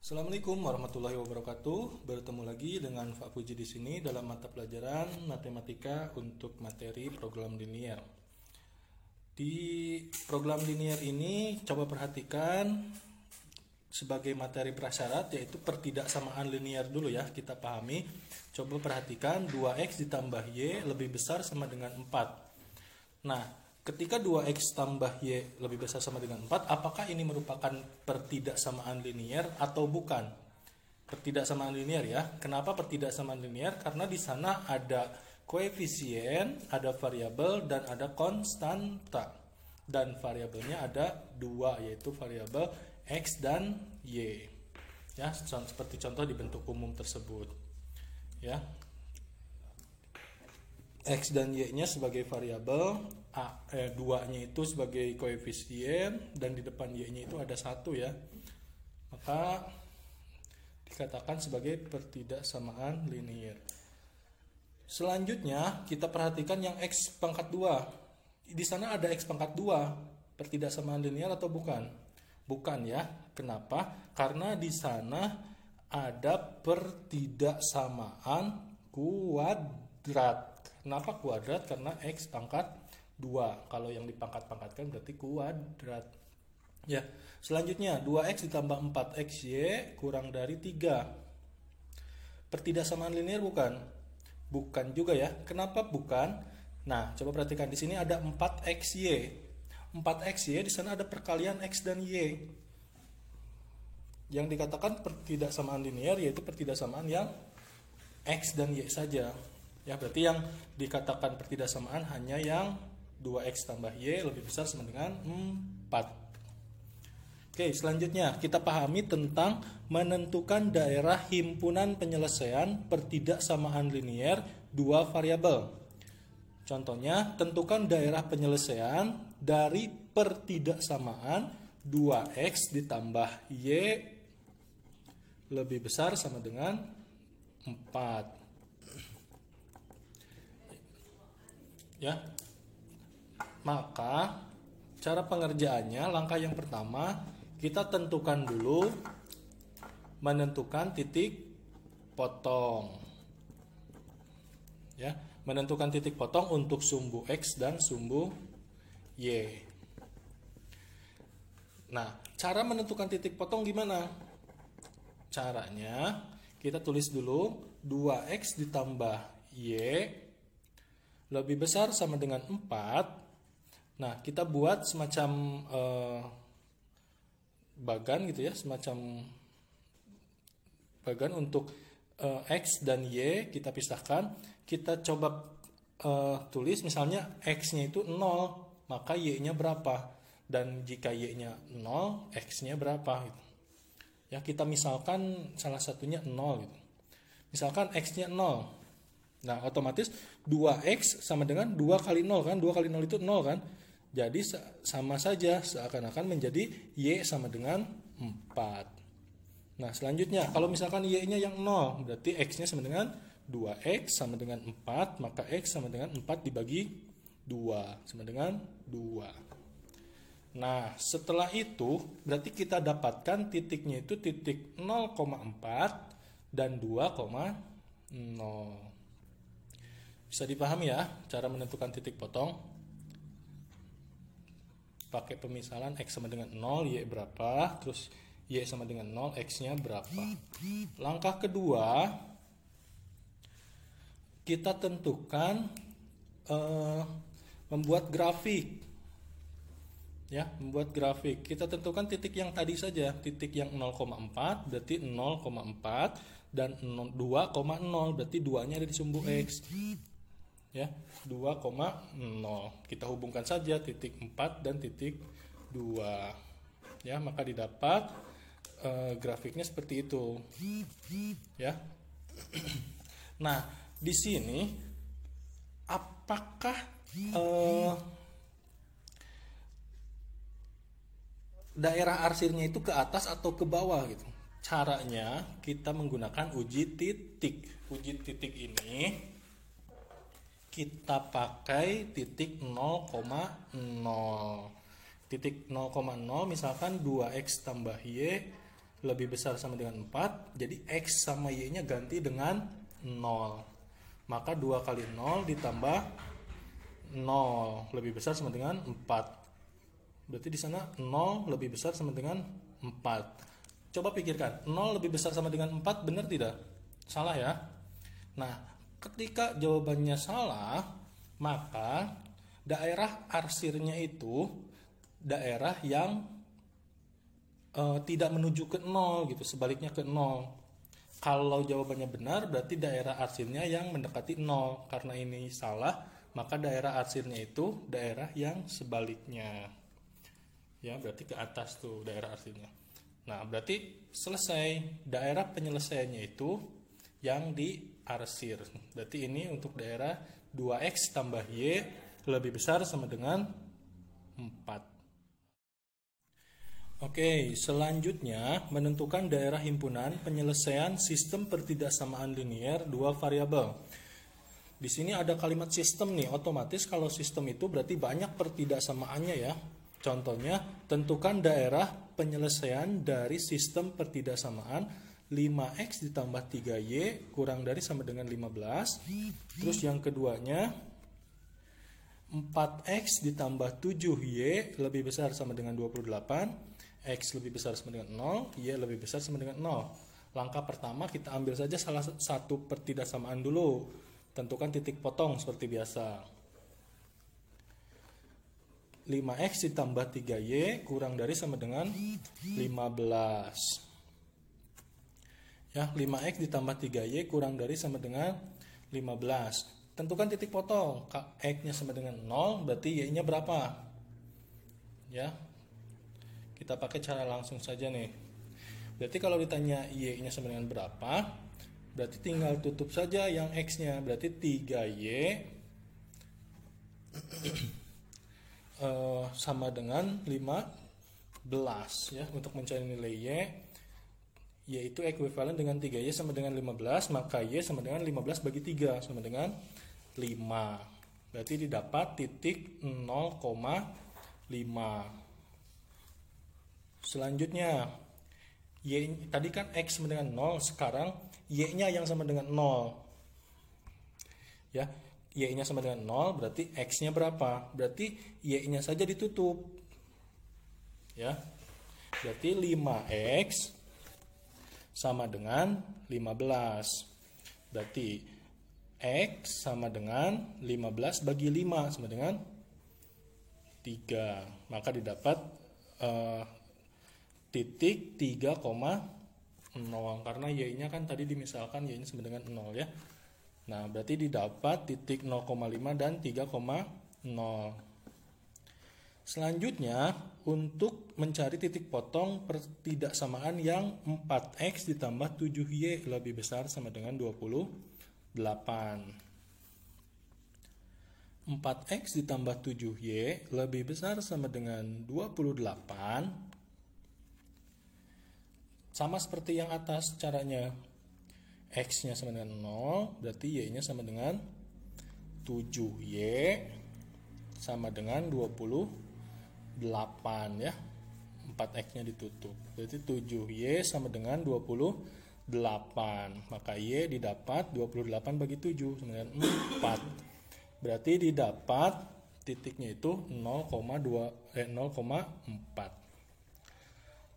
Assalamualaikum warahmatullahi wabarakatuh. Bertemu lagi dengan Pak Puji di sini dalam mata pelajaran matematika untuk materi program linear. Di program linear ini coba perhatikan sebagai materi prasyarat yaitu pertidaksamaan linear dulu ya, kita pahami. Coba perhatikan 2x ditambah y lebih besar sama dengan 4. Nah, ketika 2x tambah y lebih besar sama dengan 4, apakah ini merupakan pertidaksamaan linear atau bukan? Pertidaksamaan linear ya. Kenapa pertidaksamaan linear? Karena di sana ada koefisien, ada variabel, dan ada konstanta. Dan variabelnya ada dua, yaitu variabel x dan y. Ya, seperti contoh di bentuk umum tersebut. Ya. X dan y-nya sebagai variabel, 2-nya itu sebagai koefisien, dan di depan y-nya itu ada 1 ya. Maka dikatakan sebagai pertidaksamaan linear. Selanjutnya kita perhatikan yang x pangkat 2. Di sana ada x pangkat 2. Pertidaksamaan linear atau bukan? Bukan ya. Kenapa? Karena di sana ada pertidaksamaan kuadrat. Kenapa kuadrat? Karena x pangkat 2. Kalau yang dipangkat-pangkatkan berarti kuadrat. Ya, selanjutnya 2x ditambah 4xy kurang dari 3. Pertidaksamaan linear bukan? Bukan juga ya. Kenapa bukan? Nah, coba perhatikan di sini ada 4xy. 4xy di sana ada perkalian x dan y. Yang dikatakan pertidaksamaan linear yaitu pertidaksamaan yang x dan y saja. Ya, berarti yang dikatakan pertidaksamaan hanya yang 2x tambah y lebih besar sama dengan 4. Oke, selanjutnya kita pahami tentang menentukan daerah himpunan penyelesaian pertidaksamaan linear dua variabel. Contohnya, tentukan daerah penyelesaian dari pertidaksamaan 2x ditambah y lebih besar sama dengan 4. Ya, maka cara pengerjaannya, langkah yang pertama kita tentukan dulu menentukan titik potong. Ya, menentukan titik potong untuk sumbu x dan sumbu y. Nah, cara menentukan titik potong gimana? Caranya kita tulis dulu 2x ditambah y lebih besar sama dengan 4. Nah, kita buat semacam bagan gitu ya, semacam bagan untuk x dan y kita pisahkan. Kita coba tulis misalnya x-nya itu 0, maka y-nya berapa? Dan jika y-nya 0, x-nya berapa gitu. Ya, kita misalkan salah satunya 0 gitu. Misalkan x-nya 0. Nah, otomatis 2x sama dengan 2 kali 0 kan? 2 kali 0 itu 0 kan? Jadi sama saja, seakan-akan menjadi y sama dengan 4. Nah, selanjutnya kalau misalkan y-nya yang 0, berarti x-nya sama dengan 2x sama dengan 4, maka x sama dengan 4 dibagi 2 sama dengan 2. Nah, setelah itu berarti kita dapatkan titiknya itu titik 0,4 dan 2,0. Bisa dipahami ya cara menentukan titik potong. Pakai pemisalan x sama dengan 0, y berapa, terus y sama dengan 0, x-nya berapa. Langkah kedua, kita tentukan membuat grafik. Ya, membuat grafik. Kita tentukan titik yang tadi saja, titik yang 0,4 berarti 0,4 dan 2,0 berarti 2-nya ada di sumbu x. Ya, 2,0. Kita hubungkan saja titik 4 dan titik 2. Ya, maka didapat grafiknya seperti itu. Ya. Nah, di sini apakah daerah arsirnya itu ke atas atau ke bawah gitu? Caranya kita menggunakan uji titik. Uji titik ini kita pakai titik 0,0. Titik 0,0 misalkan 2x tambah y lebih besar sama dengan 4, jadi X sama Y-nya ganti dengan 0. Maka 2 kali 0 ditambah 0 lebih besar sama dengan 4. Berarti di sana 0 lebih besar sama dengan 4. Coba pikirkan, 0 lebih besar sama dengan 4, benar tidak? Salah ya. Nah, ketika jawabannya salah, maka daerah arsirnya itu daerah yang tidak menuju ke 0 gitu, sebaliknya ke 0. Kalau jawabannya benar, berarti daerah arsirnya yang mendekati 0. Karena ini salah, maka daerah arsirnya itu daerah yang sebaliknya. Ya, berarti ke atas tuh daerah arsirnya. Nah, berarti selesai. Daerah penyelesaiannya itu yang diarsir. Berarti ini untuk daerah 2X tambah Y lebih besar sama dengan 4. Oke, selanjutnya menentukan daerah himpunan penyelesaian sistem pertidaksamaan linier dua variabel. Di sini ada kalimat sistem nih, otomatis kalau sistem itu berarti banyak pertidaksamaannya ya. Contohnya, tentukan daerah penyelesaian dari sistem pertidaksamaan 5X ditambah 3Y kurang dari sama dengan 15. Terus yang keduanya, 4X ditambah 7Y lebih besar sama dengan 28. X lebih besar sama dengan 0, Y lebih besar sama dengan 0. Langkah pertama kita ambil saja salah satu pertidaksamaan dulu. Tentukan titik potong seperti biasa. 5X ditambah 3Y kurang dari sama dengan 15. Ya, 5X ditambah 3Y kurang dari sama dengan 15. Tentukan titik potong. X-nya sama dengan 0, berarti Y-nya berapa? Ya, kita pakai cara langsung saja nih. Berarti kalau ditanya Y-nya sama dengan berapa, berarti tinggal tutup saja yang X-nya. Berarti 3Y sama dengan 15 ya. Untuk mencari nilai Y, yaitu ekuivalen dengan 3Y sama dengan 15, maka Y sama dengan 15 bagi 3 sama dengan 5. Berarti didapat titik 0,5. Selanjutnya, Y tadi kan X sama dengan 0, sekarang Y-nya yang sama dengan 0. Ya, Y-nya sama dengan 0, berarti X-nya berapa? Berarti Y-nya saja ditutup. Ya. Berarti 5X sama dengan 15. Berarti X sama dengan 15 bagi 5 sama dengan 3. Maka didapat titik 3,0 karena Y-nya kan tadi dimisalkan Y-nya sama dengan 0 ya. Nah, berarti didapat titik 0,5 dan 3,0. Selanjutnya, untuk mencari titik potong pertidaksamaan yang 4X ditambah 7Y lebih besar sama dengan 28. 4X ditambah 7Y lebih besar sama dengan 28. Sama seperti yang atas caranya. X-nya sama dengan 0, berarti Y-nya sama dengan 7Y sama dengan 28 ya. 4X-nya ditutup. Berarti 7Y sama dengan 28. Maka Y didapat 28 bagi 7 sama dengan 4. Berarti didapat titiknya itu 0,4.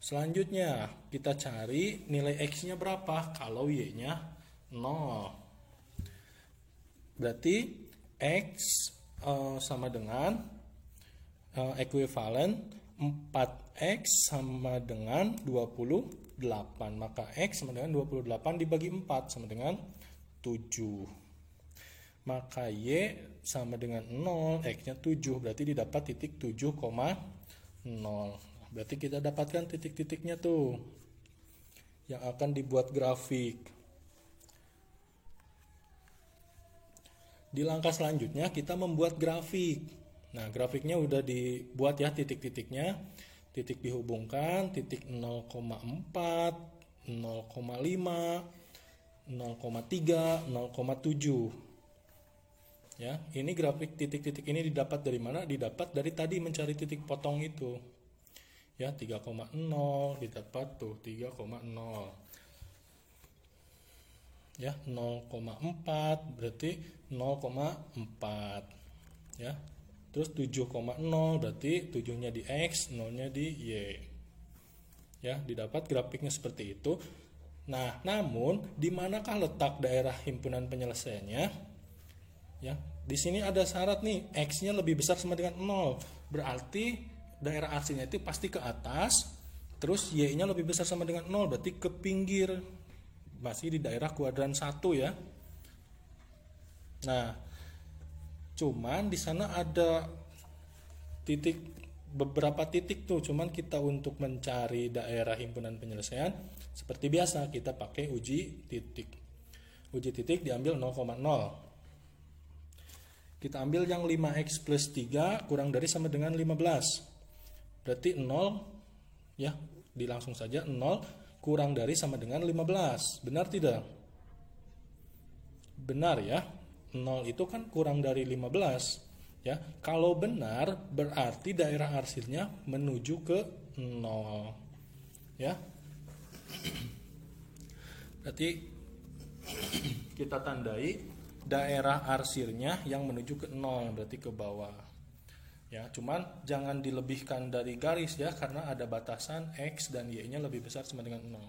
Selanjutnya, kita cari nilai X-nya berapa kalau Y-nya 0. Berarti X sama dengan ekuivalen 4X sama dengan 28. Maka X sama dengan 28 dibagi 4 sama dengan 7. Maka Y sama dengan 0, X-nya 7. Berarti didapat titik 7,0. Berarti kita dapatkan titik-titiknya tuh yang akan dibuat grafik. Di langkah selanjutnya kita membuat grafik. Nah, grafiknya udah dibuat ya titik-titiknya. Titik dihubungkan, titik 0,4, 0,5, 0,3, 0,7. Ya, ini grafik titik-titik ini didapat dari mana? Didapat dari tadi mencari titik potong itu. Ya, 3,0 didapat tuh 3,0. Ya, 0,4 berarti 0,4. Ya. Terus 7,0 berarti 7-nya di X, 0-nya di Y. Ya, didapat grafiknya seperti itu. Nah, namun di manakah letak daerah himpunan penyelesaiannya? Ya, di sini ada syarat nih, X-nya lebih besar sama dengan 0. Berarti daerah arsinya itu pasti ke atas, terus Y-nya lebih besar sama dengan 0, berarti ke pinggir. Masih di daerah kuadran 1 ya. Nah, cuman di sana ada beberapa titik tuh, cuman kita untuk mencari daerah himpunan penyelesaian seperti biasa kita pakai uji titik. Uji titik diambil 0,0. Kita ambil yang 5x plus 3 kurang dari sama dengan 15. Berarti 0 ya, langsung saja 0 kurang dari sama dengan 15. Benar tidak? Benar ya. 0 itu kan kurang dari 15. Ya, kalau benar berarti daerah arsinya menuju ke 0. Ya. Berarti kita tandai daerah arsirnya yang menuju ke 0, berarti ke bawah. Ya, cuman jangan dilebihkan dari garis ya, karena ada batasan X dan Y-nya lebih besar sama dengan 0.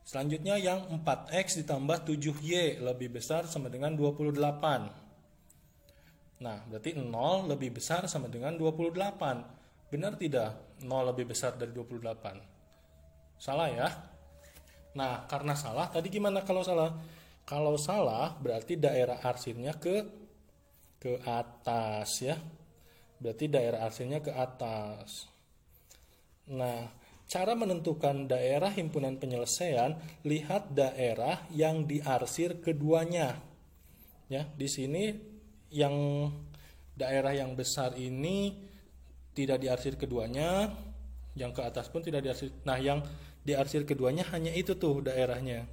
Selanjutnya yang 4X ditambah 7Y lebih besar sama dengan 28. Nah, berarti 0 lebih besar sama dengan 28. Benar tidak? 0 lebih besar dari 28. Salah ya? Nah, karena salah, tadi gimana kalau salah? Kalau salah, berarti daerah arsirnya ke atas ya. Berarti daerah arsirnya ke atas. Nah, cara menentukan daerah himpunan penyelesaian, lihat daerah yang diarsir keduanya. Ya, di sini yang daerah yang besar ini tidak diarsir keduanya, yang ke atas pun tidak diarsir. Nah, yang diarsir keduanya hanya itu tuh daerahnya.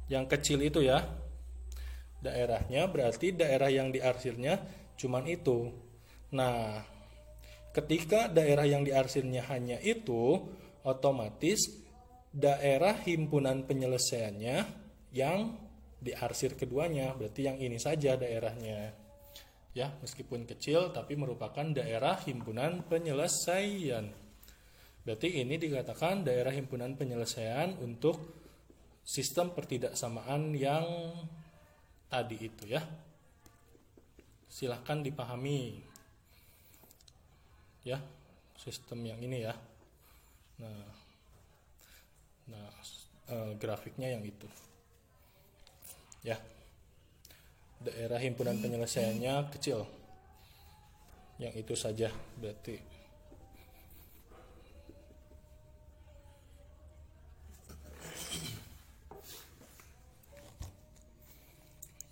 Yang kecil itu ya. Daerahnya berarti daerah yang diarsirnya cuman itu. Nah, ketika daerah yang diarsirnya hanya itu, otomatis daerah himpunan penyelesaiannya yang diarsir keduanya, berarti yang ini saja daerahnya. Ya, meskipun kecil tapi merupakan daerah himpunan penyelesaian. Berarti ini dikatakan daerah himpunan penyelesaian untuk sistem pertidaksamaan yang tadi itu ya. Silahkan dipahami. Ya, sistem yang ini ya. Nah, grafiknya yang itu. Ya. Daerah himpunan penyelesaiannya kecil. Yang itu saja berarti.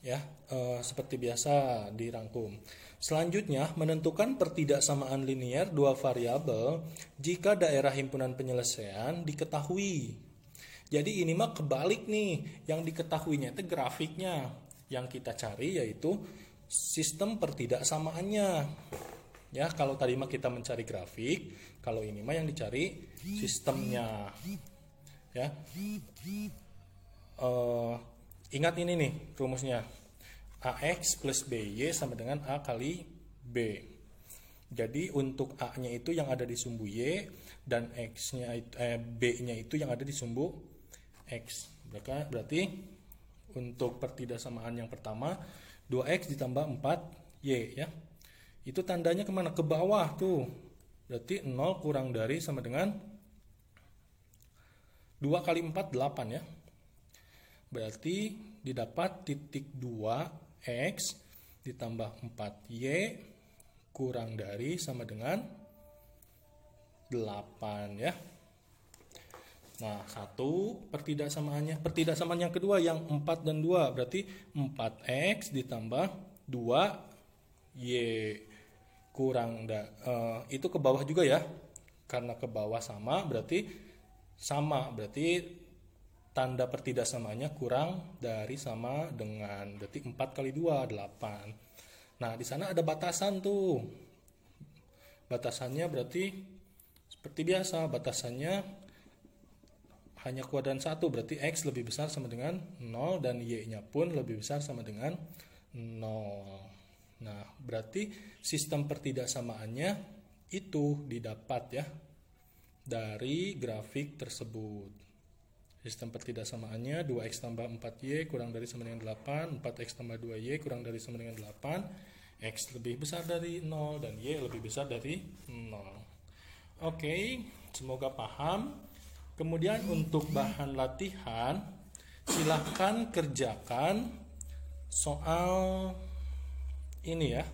Ya, seperti biasa dirangkum. Selanjutnya, menentukan pertidaksamaan linear dua variabel jika daerah himpunan penyelesaian diketahui. Jadi ini mah kebalik nih, yang diketahuinya itu grafiknya. Yang kita cari yaitu sistem pertidaksamaannya. Ya, kalau tadi mah kita mencari grafik, kalau ini mah yang dicari sistemnya. Ya. Ingat ini nih rumusnya. AX plus BY sama dengan A kali B. Jadi untuk A-nya itu yang ada di sumbu Y dan B-nya itu yang ada di sumbu X. Berarti untuk pertidaksamaan yang pertama 2X ditambah 4Y ya. Itu tandanya kemana? Ke bawah tuh. Berarti 0 kurang dari sama dengan 2 kali 4 8 ya. Berarti didapat titik 2X ditambah 4Y kurang dari sama dengan 8 ya. Nah, satu pertidaksamaannya. Pertidaksamaan yang kedua yang 4 dan 2 berarti 4X ditambah 2Y kurang itu ke bawah juga ya. Karena ke bawah sama berarti tanda pertidaksamaannya kurang dari sama dengan, berarti 4 kali 2 8. Nah, di sana ada batasan tuh. Batasannya berarti Seperti biasa, batasannya hanya kuadran 1, berarti X lebih besar sama dengan 0 dan Y-nya pun lebih besar sama dengan 0. Nah, berarti sistem pertidaksamaannya itu didapat ya dari grafik tersebut. Sistem pertidaksamaannya 2X tambah 4Y kurang dari sama dengan 8, 4X tambah 2Y kurang dari sama dengan 8, X lebih besar dari 0 dan Y lebih besar dari 0. Oke, semoga paham. Kemudian untuk bahan latihan, silahkan kerjakan soal ini ya,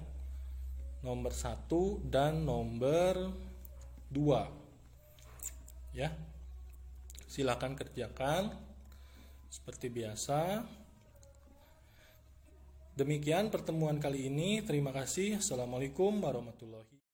nomor 1 dan nomor 2 ya. Silahkan kerjakan seperti biasa. Demikian pertemuan kali ini. Terima kasih. Assalamualaikum warahmatullahi wabarakatuh.